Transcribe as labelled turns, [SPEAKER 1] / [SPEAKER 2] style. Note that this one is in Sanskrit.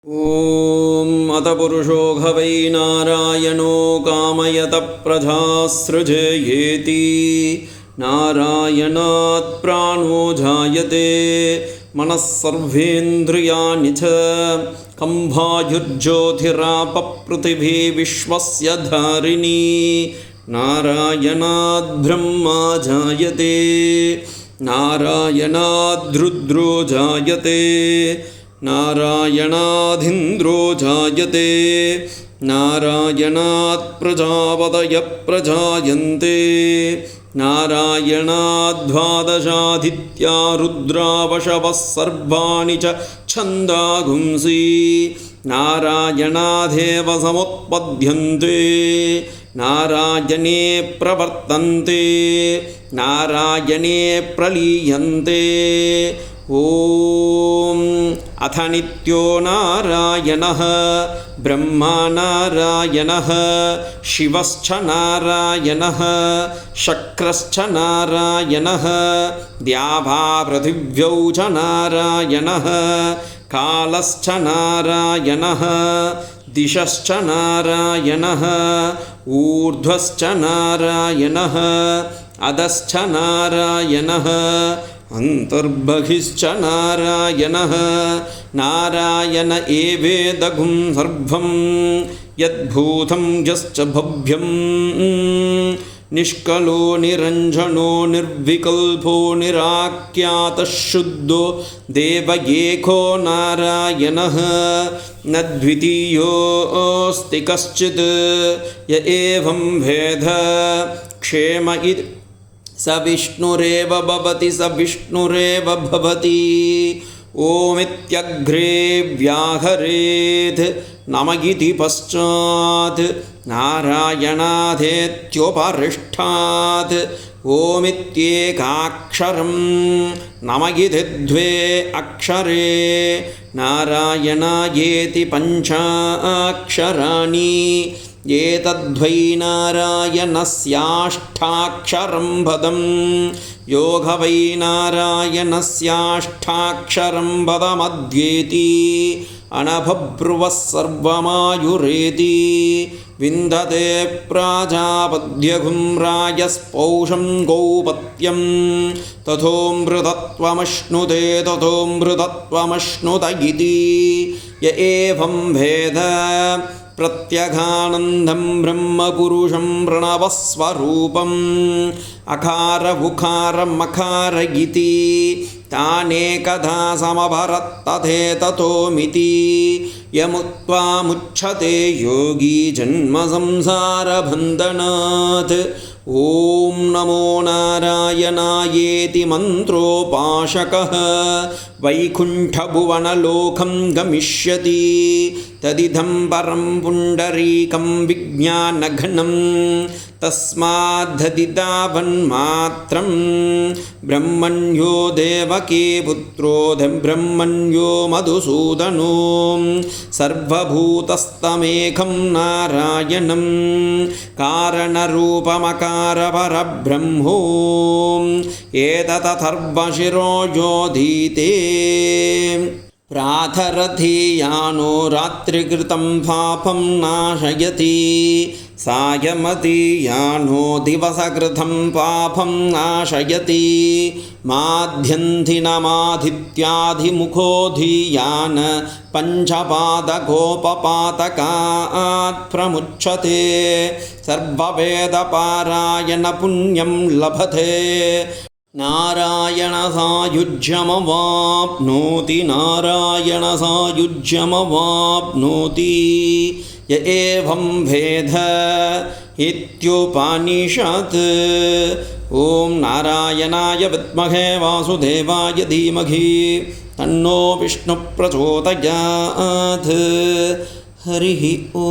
[SPEAKER 1] ॐ अत पुरुषो घवै नारायणो कामयतः प्रजासृजयेति। नारायणात् प्राणो जायते मनः सर्वेन्द्रियाणि च कंभायुर्ज्योतिरापः पृथिवी विश्वस्य धारिणी। नारायणात् ब्रह्मा जायते नारायणाद् रुद्रो जायते नारायणादिन्द्रो जायते नारायणात् प्रजापतयः प्रजायन्ते नारायणाद्द्वादशादित्या रुद्रावशवः सर्वाणि च छन्दागुंसि नारायणादेव समुत्पद्यन्ते नारायणे प्रवर्तन्ते नारायणे प्रलीयन्ते। ॐ अथ नित्यो नारायणः ब्रह्मा नारायणः शिवश्च नारायणः शक्रश्च नारायणः द्यावा पृथिव्यौ च नारायणः कालश्च नारायणः दिशश्च नारायणः ऊर्ध्वश्च नारायणः अधश्च नारायणः अन्तर्बहिश्च नारायणः। नारायण एवेदगुं सर्वं यद्भूतं यश्च भव्यं निष्कलो निरञ्जनो निर्विकल्पो निराख्यातः शुद्धो देव एको नारायणः न द्वितीयोऽस्ति कश्चित् य एवं वेद क्षेम स विष्णुरेव भवति स विष्णुरेव भवति। ओमित्यग्रे व्याहरेत् नम इति पश्चात् नारायणादेत्योपरिष्ठात् ओमित्येकाक्षरं नम इति द्वे अक्षरे नारायणायेति पञ्चाक्षराणि एतद्वै नारायणस्याष्टाक्षरं पदं योगवै नारायणस्याष्टाक्षरं पदमद्येति अनभब्रुवः सर्वमायुरेति विन्दते प्राजापद्यगुं राजस्पौषं गौपत्यं तथोऽमृतत्वमश्नुते तथोऽमृतत्वमश्नुत इति य एवं वेद प्रत्यगानन्दं ब्रह्मपुरुषं प्रणवस्वरूपम् अकार उकार मकार इति तानेकधा समभरत्तथे ततोमिति यमुक्त्वा मुच्यते योगी जन्मसंसारबन्धनात्। ॐ नमो नारायणायेति मन्त्रोपासकः वैकुण्ठभुवनलोकं गमिष्यति तदिदं परं पुण्डरीकं विज्ञानघनं तस्माद्धदिदावन्मात्रं ब्रह्मण्यो देवकी पुत्रो ब्रह्मण्यो मधुसूदनो सर्वभूतस्तमेकं नारायणं कारणरूपमकारपरब्रह्मो एतदथर्वशिरो योधीते। प्रातरथीयानो रात्रिकृतं पापं नाशयति सायमतीयानो दिवसकृतं पापं नाशयति माध्यन्थिनमादित्याधिमुखोऽधीयान पञ्चपादकोपपातकात् प्रमुच्यते सर्ववेदपारायणपुण्यं लभते नारायणसायुज्यमवाप्नोति नारायणसायुज्यमवाप्नोति य एवं वेद इत्युपनिषत्। ॐ नारायणाय विद्महे वासुदेवाय धीमहि तन्नो विष्णुः प्रचोदयात्। हरिः ॐ।